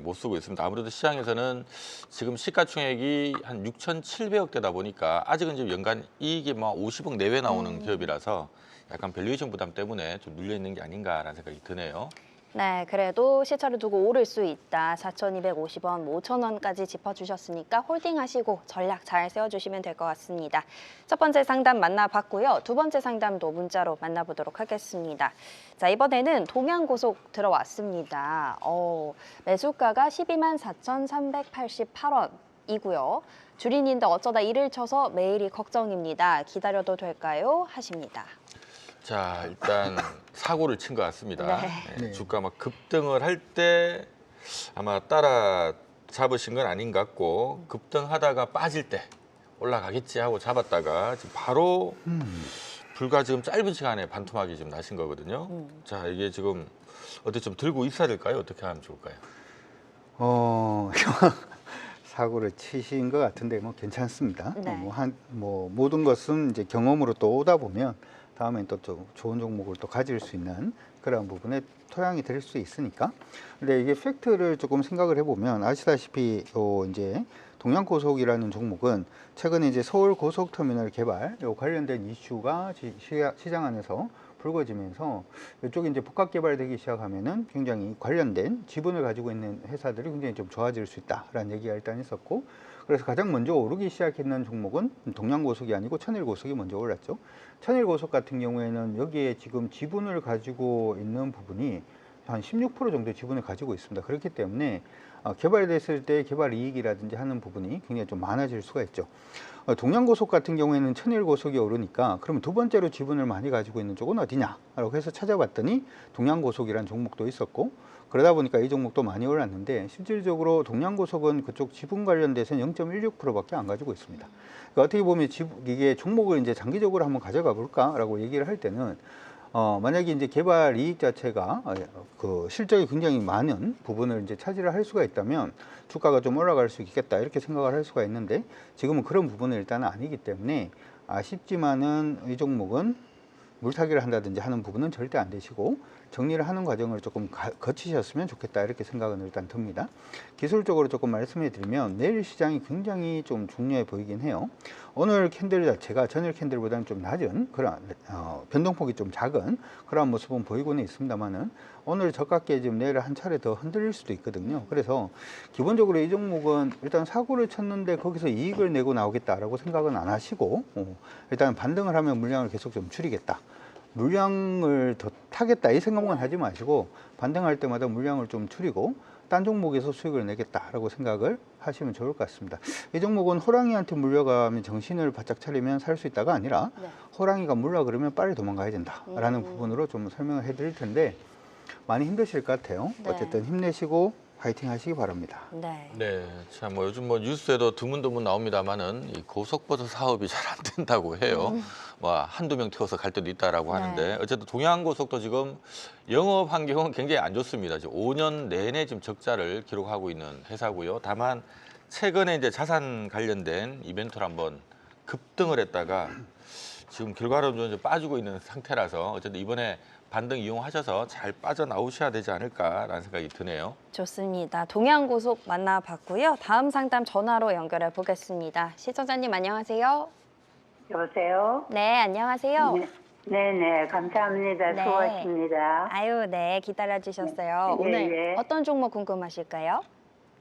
못 쓰고 있습니다. 아무래도 시장에서는 지금 시가총액이 한 6,700억 대다 보니까 아직은 지금 연간 이익이 뭐 50억 내외 나오는 기업이라서 약간 밸류에이션 부담 때문에 좀 눌려 있는 게 아닌가라는 생각이 드네요. 네, 그래도 시차를 두고 오를 수 있다. 4,250원, 5,000원까지 짚어주셨으니까 홀딩하시고 전략 잘 세워주시면 될 것 같습니다. 첫 번째 상담 만나봤고요. 두 번째 상담도 문자로 만나보도록 하겠습니다. 자, 이번에는 동양고속 들어왔습니다. 매수가가 12만 4,388원이고요. 주린인데 어쩌다 일을 쳐서 매일이 걱정입니다. 기다려도 될까요? 하십니다. 자, 일단 사고를 친 것 같습니다. 네. 네, 주가 막 급등을 할 때 아마 따라 잡으신 건 아닌 것 같고 급등하다가 빠질 때 올라가겠지 하고 잡았다가 지금 바로 불과 지금 짧은 시간에 반토막이 지금 나신 거거든요. 자, 이게 지금 어떻게 좀 들고 있어야 될까요? 어떻게 하면 좋을까요? 사고를 치신 것 같은데 뭐 괜찮습니다. 네. 모든 것은 이제 경험으로 또 오다 보면 다음엔 또 좋은 종목을 또 가질 수 있는 그런 부분에 토양이 될 수 있으니까. 근데 이게 팩트를 조금 생각을 해보면 아시다시피 이제 동양고속이라는 종목은 최근에 이제 서울 고속터미널 개발 관련된 이슈가 시장 안에서 불거지면서 이쪽에 이제 복합 개발되기 시작하면은 굉장히 관련된 지분을 가지고 있는 회사들이 굉장히 좀 좋아질 수 있다라는 얘기가 일단 있었고, 그래서 가장 먼저 오르기 시작했는 종목은 동양고속이 아니고 천일고속이 먼저 올랐죠. 천일고속 같은 경우에는 여기에 지금 지분을 가지고 있는 부분이 한 16% 정도 지분을 가지고 있습니다. 그렇기 때문에 개발됐을 때 개발 이익이라든지 하는 부분이 굉장히 좀 많아질 수가 있죠. 동양고속 같은 경우에는 천일고속이 오르니까 그럼 두 번째로 지분을 많이 가지고 있는 쪽은 어디냐라고 해서 찾아봤더니 동양고속이라는 종목도 있었고, 그러다 보니까 이 종목도 많이 올랐는데 실질적으로 동양고속은 그쪽 지분 관련돼서는 0.16%밖에 안 가지고 있습니다. 그러니까 어떻게 보면 이게 종목을 이제 장기적으로 한번 가져가 볼까라고 얘기를 할 때는 만약에 이제 개발 이익 자체가 그 실적이 굉장히 많은 부분을 이제 차지를 할 수가 있다면 주가가 좀 올라갈 수 있겠다 이렇게 생각을 할 수가 있는데, 지금은 그런 부분은 일단은 아니기 때문에 아쉽지만은 이 종목은 물타기를 한다든지 하는 부분은 절대 안 되시고 정리를 하는 과정을 조금 거치셨으면 좋겠다 이렇게 생각은 일단 듭니다. 기술적으로 조금 말씀해 드리면 내일 시장이 굉장히 좀 중요해 보이긴 해요. 오늘 캔들 자체가 전일 캔들보다는 좀 낮은 그런 변동폭이 좀 작은 그런 모습은 보이고는 있습니다만은 오늘 저가께 지금 내일 한 차례 더 흔들릴 수도 있거든요. 그래서 기본적으로 이 종목은 일단 사고를 쳤는데 거기서 이익을 내고 나오겠다라고 생각은 안 하시고 일단 반등을 하면 물량을 계속 좀 줄이겠다, 물량을 더 타겠다 이 생각만 하지 마시고 반등할 때마다 물량을 좀 줄이고 딴 종목에서 수익을 내겠다라고 생각을 하시면 좋을 것 같습니다. 이 종목은 호랑이한테 물려가면 정신을 바짝 차리면 살 수 있다가 아니라 호랑이가 물려 그러면 빨리 도망가야 된다라는 부분으로 좀 설명을 해드릴 텐데 많이 힘드실 것 같아요. 네. 어쨌든 힘내시고 파이팅 하시기 바랍니다. 네. 네, 참 뭐 요즘 뭐 뉴스에도 드문드문 나옵니다만은 이 고속버스 사업이 잘 안 된다고 해요. 뭐 한두 명 태워서 갈 때도 있다라고 하는데 어쨌든 동양고속도 지금 영업 환경은 굉장히 안 좋습니다. 지금 5년 내내 지금 적자를 기록하고 있는 회사고요. 다만 최근에 이제 자산 관련된 이벤트로 한번 급등을 했다가 지금 결과론적으로 좀 빠지고 있는 상태라서 어쨌든 이번에 반등 이용하셔서 잘 빠져나오셔야 되지 않을까라는 생각이 드네요. 좋습니다. 동양고속 만나봤고요. 다음 상담 전화로 연결해 보겠습니다. 시청자님 안녕하세요. 여보세요? 네, 안녕하세요. 네네, 감사합니다. 네. 수고하십니다. 아유, 네, 기다려 주셨어요. 예, 오늘 예. 어떤 종목 궁금하실까요?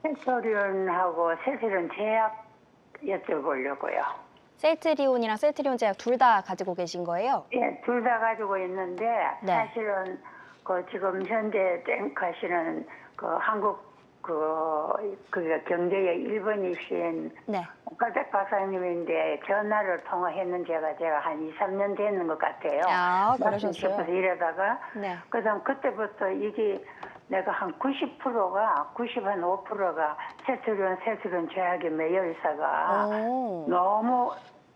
셀트리온하고 세트리온 제약 여쭤보려고요. 셀트리온이랑 셀트리온 제약 둘 다 가지고 계신 거예요? 예, 둘 다 가지고 있는데, 네. 사실은 지금 현재 땡하시는 한국 경제의 1번이신 네. 오카백 박사님인데 전화를 통화했는 제가 한 2, 3년 되는 것 같아요. 아, 말씀 그러셨어요? 싶어서 이러다가 네. 그다음 그때부터 이게 내가 한 90%가 95%가 세트리온 제약에 매여 있어가 오. 너무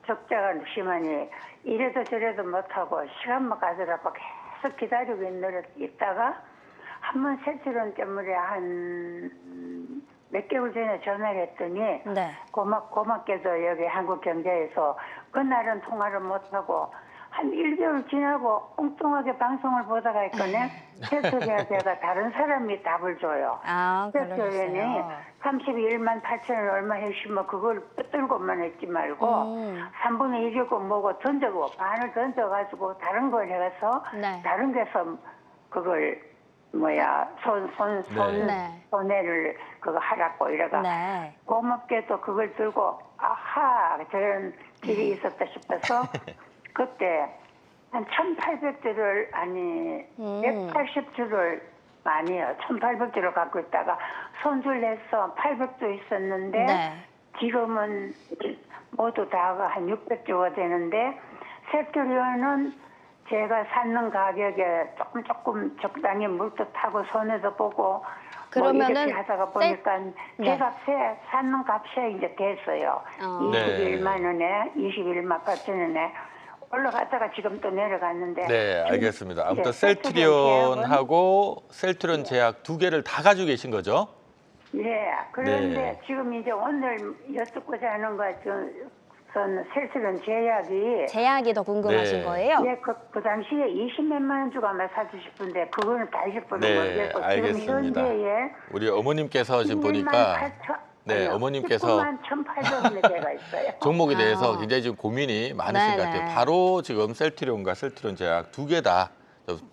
적자가 심하니 이래도 저래도 못하고 시간만 가더라고 계속 기다리고 있다가 한 번 세트리온 때문에 한 몇 개월 전에 전화를 했더니 네. 고맙게도 여기 한국경제에서 그날은 통화를 못하고 한 1개월 지나고 엉뚱하게 방송을 보다가 있거네. 세트리온에가 다른 사람이 답을 줘요. 아, 세트리온이 그러셨어요. 31만 8천원 얼마 했으면 그걸 붙들고만 했지 말고 3분의 1이고 뭐고 던져고 반을 던져가지고 다른 걸 해서 네. 다른 데서 그걸 네. 손해를 그거 하라고 이래가 네. 고맙게도 그걸 들고 아하 저런 길이 있었다 싶어서 그때 한 1,800주를 아니 180주를 아니요 1,800주를 갖고 있다가 손절해서 800주 있었는데 네. 지금은 모두 다가 한 600주가 되는데 세트리온은 제가 사는 가격에 조금 적당히 물듯하고 손해도 보고 그러면은 이렇게 하다가 보니까 네. 제 값에 사는 값에 이제 됐어요. 네. 21만 원에 21만 8천 원에 올라갔다가 지금 또 내려갔는데. 네, 알겠습니다. 아무튼 네, 셀트리온하고 셀트리온 제약 두 개를 다 가지고 계신 거죠? 예. 그런데 네. 지금 이제 오늘 여쭙고자 하는 것은 셀트리온 제약이 제약이 더 궁금하신 네. 거예요? 예, 그 당시에 20몇만 원 주고 아마 사주고 싶은데 그거는 다 싶어도 네, 모르겠고 알겠습니다. 지금 현재에 우리 어머님께서 지금 11만 보니까 8천, 네, 아니요, 어머님께서 19만 1,800원에 제가 있어요. 종목에 아. 대해서 굉장히 지금 고민이 많으신 것 네네. 같아요. 바로 지금 셀트리온과 셀트리온 제약 두 개 다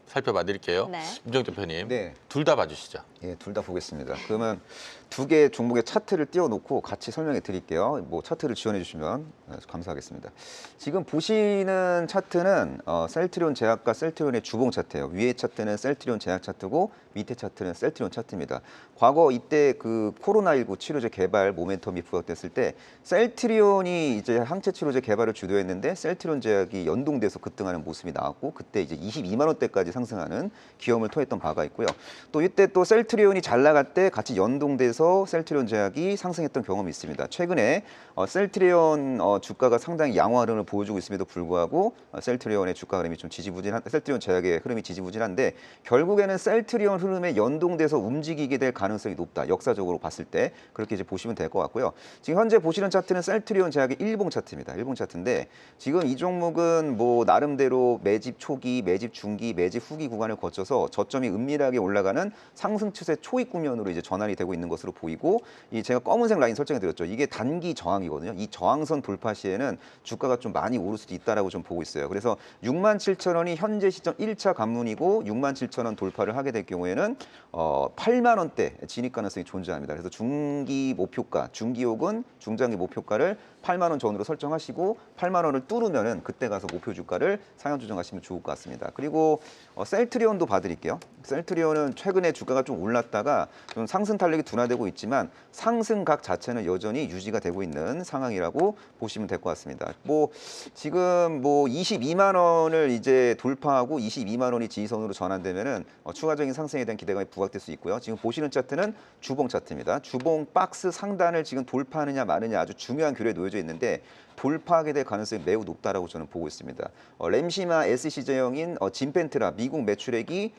살펴봐 드릴게요. 네. 임정 대표님, 네. 둘 다 봐주시죠. 예, 둘 다 보겠습니다. 그러면 두 개 종목의 차트를 띄워놓고 같이 설명해 드릴게요. 뭐 차트를 지원해 주시면 감사하겠습니다. 지금 보시는 차트는 셀트리온 제약과 셀트리온의 주봉 차트예요. 위에 차트는 셀트리온 제약 차트고 밑에 차트는 셀트리온 차트입니다. 과거 이때 그 코로나19 치료제 개발 모멘텀이 부각됐을 때 셀트리온이 이제 항체 치료제 개발을 주도했는데 셀트리온 제약이 연동돼서 급등하는 모습이 나왔고 그때 이제 22만 원대까지 상승하는 기염을 토했던 바가 있고요. 또 이때 또 셀트리온이 잘 나갈 때 같이 연동돼서 셀트리온 제약이 상승했던 경험이 있습니다. 최근에 셀트리온 주가가 상당히 양호 흐름을 보여주고 있음에도 불구하고 셀트리온의 주가 흐름이 좀 셀트리온 제약의 흐름이 지지부진한데 결국에는 셀트리온 흐름에 연동돼서 움직이게 될 가능성이 높다. 역사적으로 봤을 때 그렇게 이제 보시면 될 것 같고요. 지금 현재 보시는 차트는 셀트리온 제약의 일봉 차트입니다. 일봉 차트인데 지금 이 종목은 뭐 나름대로 매집 초기, 매집 중기, 매집 후기 구간을 거쳐서 저점이 은밀하게 올라가는 상승 추세 초입 구면으로 이제 전환이 되고 있는 것으로 보이고 이 제가 검은색 라인 설정해 드렸죠. 이게 단기 저항이거든요. 이 저항선 돌파 시에는 주가가 좀 많이 오를 수도 있다라고 좀 보고 있어요. 그래서 67,000원이 현재 시점 1차 관문이고 67,000원 돌파를 하게 될 경우에는 8만 원대 진입 가능성이 존재합니다. 그래서 중기 목표가, 중기 혹은 중장기 목표가를 8만 원 전으로 설정하시고 8만 원을 뚫으면은 그때 가서 목표 주가를 상향 조정하시면 좋을 것 같습니다. 그리고 셀트리온도 봐드릴게요. 셀트리온은 최근에 주가가 좀 올랐다가 좀 상승 탄력이 둔화되고 있지만 상승각 자체는 여전히 유지가 되고 있는 상황이라고 보시면 될 것 같습니다. 뭐 지금 뭐 22만 원을 이제 돌파하고 22만 원이 지지선으로 전환되면은 추가적인 상승에 대한 기대감이 부각될 수 있고요. 지금 보시는 차트는 주봉 차트입니다. 주봉 박스 상단을 지금 돌파하느냐 마느냐 아주 중요한 궤도에 놓여져 있는데 돌파하게 될 가능성이 매우 높다라고 저는 보고 있습니다. 램시마 SC제형인 진펜트라 미국 매출액이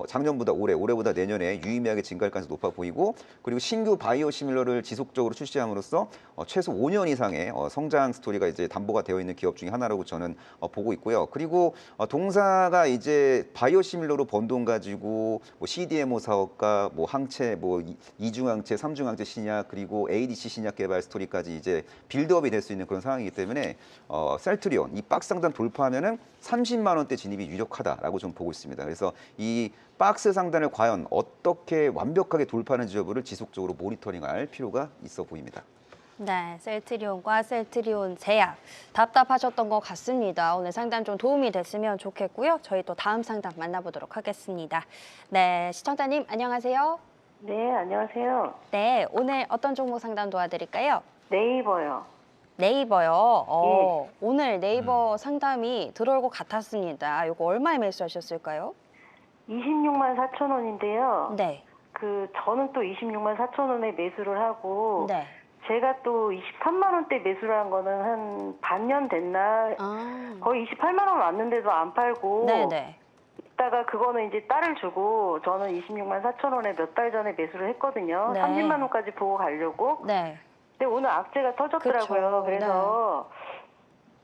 작년보다 올해보다 내년에 유의미하게 증가할 가능성이 높아 보이고 그리고 신규 바이오시밀러를 지속적으로 출시함으로써 최소 5년 이상의 성장 스토리가 이제 담보가 되어 있는 기업 중에 하나라고 저는 보고 있고요. 그리고 동사가 이제 바이오시밀러로 번 돈 가지고 뭐 CDMO 사업과 뭐 항체, 뭐 이중항체, 삼중항체 신약 그리고 ADC 신약 개발 스토리까지 이제 빌드업이 될 수 있는 그런 상황이기 때문에 셀트리온 이 박스 상단 돌파하면은 30만 원대 진입이 유력하다라고 좀 보고 있습니다. 그래서 이 박스 상단을 과연 어떻게 완벽하게 돌파하는지 여부를 지속적으로 모니터링할 필요가 있어 보입니다. 네, 셀트리온과 셀트리온 제약 답답하셨던 것 같습니다. 오늘 상담 좀 도움이 됐으면 좋겠고요. 저희 또 다음 상담 만나보도록 하겠습니다. 네, 시청자님 안녕하세요. 네, 안녕하세요. 네, 오늘 어떤 종목 상담 도와드릴까요? 네이버요. 네이버요. 오늘 네이버 상담이 들어올 것 같았습니다. 이거 얼마에 매수하셨을까요? 26만 4천 원인데요. 네, 저는 또 26만 4천 원에 매수를 하고 네. 제가 또 23만 원대 매수를 한 거는 한 반년 됐나 거의 28만 원 왔는데도 안 팔고 네네. 있다가 그거는 이제 딸을 주고 저는 26만 4천 원에 몇 달 전에 매수를 했거든요. 네. 30만 원까지 보고 가려고. 네. 근데 오늘 악재가 터졌더라고요. 그쵸. 그래서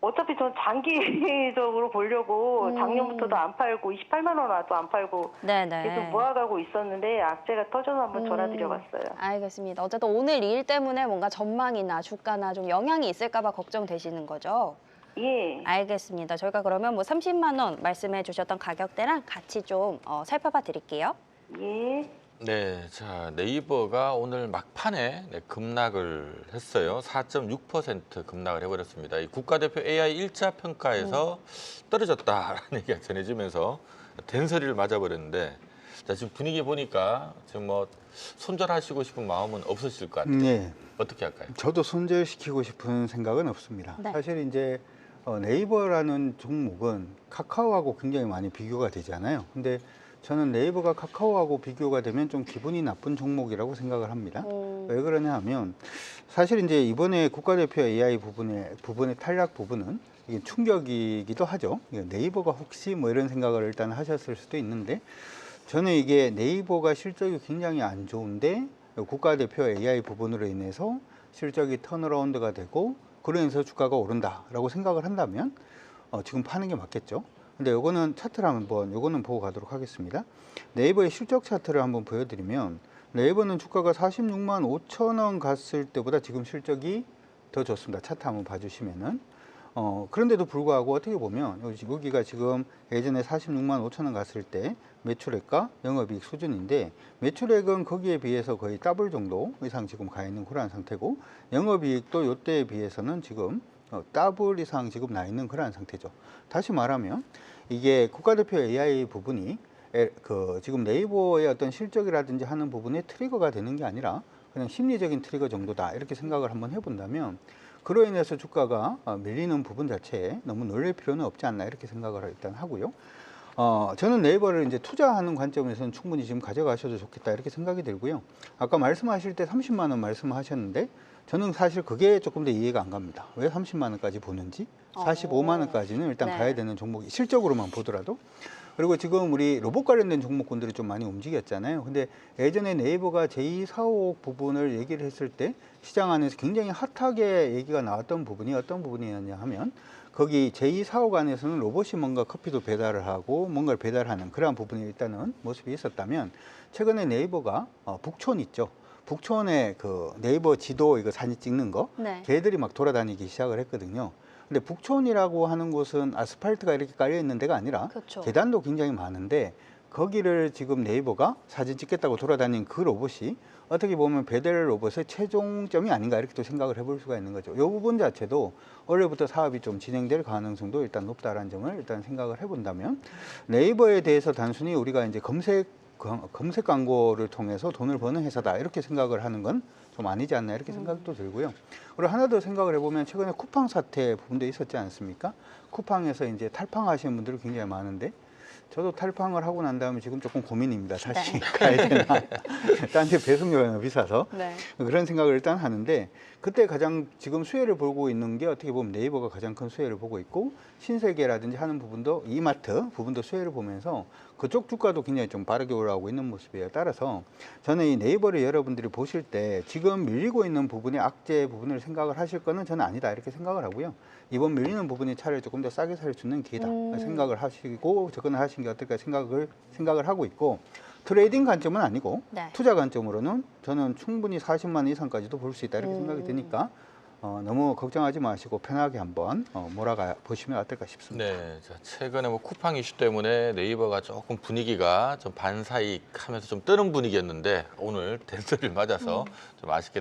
어차피 전 장기적으로 보려고 작년부터도 안 팔고 28만 원 와도 안 팔고 네네. 계속 모아가고 있었는데 악재가 터져서 한번 전화드려봤어요. 알겠습니다. 어쨌든 오늘 일 때문에 뭔가 전망이나 주가나 좀 영향이 있을까 봐 걱정되시는 거죠? 예. 알겠습니다. 저희가 그러면 뭐 30만 원 말씀해 주셨던 가격대랑 같이 좀 살펴봐 드릴게요. 예. 네, 자 네이버가 오늘 막판에 급락을 했어요. 4.6% 급락을 해버렸습니다. 이 국가대표 AI 1차 평가에서 떨어졌다라는 얘기가 전해지면서 된소리를 맞아버렸는데, 자 지금 분위기 보니까 지금 뭐 손절하시고 싶은 마음은 없으실 것 같아요. 네, 어떻게 할까요? 저도 손절시키고 싶은 생각은 없습니다. 네. 사실 이제 네이버라는 종목은 카카오하고 굉장히 많이 비교가 되잖아요. 근데 저는 네이버가 카카오하고 비교가 되면 좀 기분이 나쁜 종목이라고 생각을 합니다. 왜 그러냐 하면 사실 이제 이번에 국가대표 AI 부분의 탈락 부분은 이게 충격이기도 하죠. 네이버가 혹시 뭐 이런 생각을 일단 하셨을 수도 있는데 저는 이게 네이버가 실적이 굉장히 안 좋은데 국가대표 AI 부분으로 인해서 실적이 턴어라운드가 되고 그러면서 주가가 오른다라고 생각을 한다면 지금 파는 게 맞겠죠. 근데 요거는 차트를 한번 요거는 보고 가도록 하겠습니다. 네이버의 실적 차트를 한번 보여드리면 네이버는 주가가 46만 5천 원 갔을 때보다 지금 실적이 더 좋습니다. 차트 한번 봐주시면은 그런데도 불구하고 어떻게 보면 여기가 지금 예전에 46만 5천 원 갔을 때 매출액과 영업이익 수준인데 매출액은 거기에 비해서 거의 더블 정도 이상 지금 가 있는 그러한 상태고 영업이익도 이때에 비해서는 지금 더블 이상 지금 나 있는 그러한 상태죠. 다시 말하면 이게 국가대표 AI 부분이 지금 네이버의 어떤 실적이라든지 하는 부분에 트리거가 되는 게 아니라 그냥 심리적인 트리거 정도다 이렇게 생각을 한번 해본다면 그로 인해서 주가가 밀리는 부분 자체에 너무 놀랄 필요는 없지 않나 이렇게 생각을 일단 하고요. 저는 네이버를 이제 투자하는 관점에서는 충분히 지금 가져가셔도 좋겠다 이렇게 생각이 들고요. 아까 말씀하실 때 30만 원 말씀하셨는데 저는 사실 그게 조금 더 이해가 안 갑니다. 왜 30만 원까지 보는지 45만 원까지는 일단 네. 가야 되는 종목이 실적으로만 보더라도 그리고 지금 우리 로봇 관련된 종목군들이 좀 많이 움직였잖아요. 근데 예전에 네이버가 제2사옥 부분을 얘기를 했을 때 시장 안에서 굉장히 핫하게 얘기가 나왔던 부분이 어떤 부분이었냐 하면 거기 제2사옥 안에서는 로봇이 뭔가 커피도 배달을 하고 뭔가를 배달하는 그러한 부분이 일단은 모습이 있었다면 최근에 네이버가 북촌 있죠. 북촌에 그 네이버 지도 이거 사진 찍는 거 네. 걔들이 막 돌아다니기 시작을 했거든요. 근데 북촌이라고 하는 곳은 아스팔트가 이렇게 깔려 있는 데가 아니라 그렇죠. 계단도 굉장히 많은데 거기를 지금 네이버가 사진 찍겠다고 돌아다닌 그 로봇이 어떻게 보면 배달 로봇의 최종점이 아닌가 이렇게 또 생각을 해볼 수가 있는 거죠. 이 부분 자체도 원래부터 사업이 좀 진행될 가능성도 일단 높다라는 점을 일단 생각을 해본다면 네이버에 대해서 단순히 우리가 이제 검색 광고를 통해서 돈을 버는 회사다 이렇게 생각을 하는 건 좀 아니지 않나 이렇게 생각도 들고요. 그리고 하나 더 생각을 해보면 최근에 쿠팡 사태 부분도 있었지 않습니까? 쿠팡에서 이제 탈팡하시는 분들이 굉장히 많은데 저도 탈팡을 하고 난 다음에 지금 조금 고민입니다. 다시 네. 가야 되나? 딴 데 배송료가 너무 비싸서 네. 그런 생각을 일단 하는데 그때 가장 지금 수혜를 보고 있는 게 어떻게 보면 네이버가 가장 큰 수혜를 보고 있고 신세계라든지 하는 부분도 이마트 부분도 수혜를 보면서 그쪽 주가도 굉장히 좀 바르게 올라오고 있는 모습이에요. 따라서 저는 이 네이버를 여러분들이 보실 때 지금 밀리고 있는 부분이 악재 부분을 생각을 하실 거는 저는 아니다 이렇게 생각을 하고요. 이번 밀리는 부분이 차라리 조금 더 싸게 살 수 있는 기회다 생각을 하시고 접근을 하신 게 어떨까 생각을 하고 있고, 트레이딩 관점은 아니고 네. 투자 관점으로는 저는 충분히 40만 원 이상까지도 볼 수 있다 이렇게 생각이 드니까 너무 걱정하지 마시고 편하게 한번 몰아가 보시면 어떨까 싶습니다. 네, 자, 최근에 뭐 쿠팡 이슈 때문에 네이버가 조금 분위기가 좀 반사익하면서 좀 뜨는 분위기였는데 오늘 대선을 맞아서 좀 아쉽게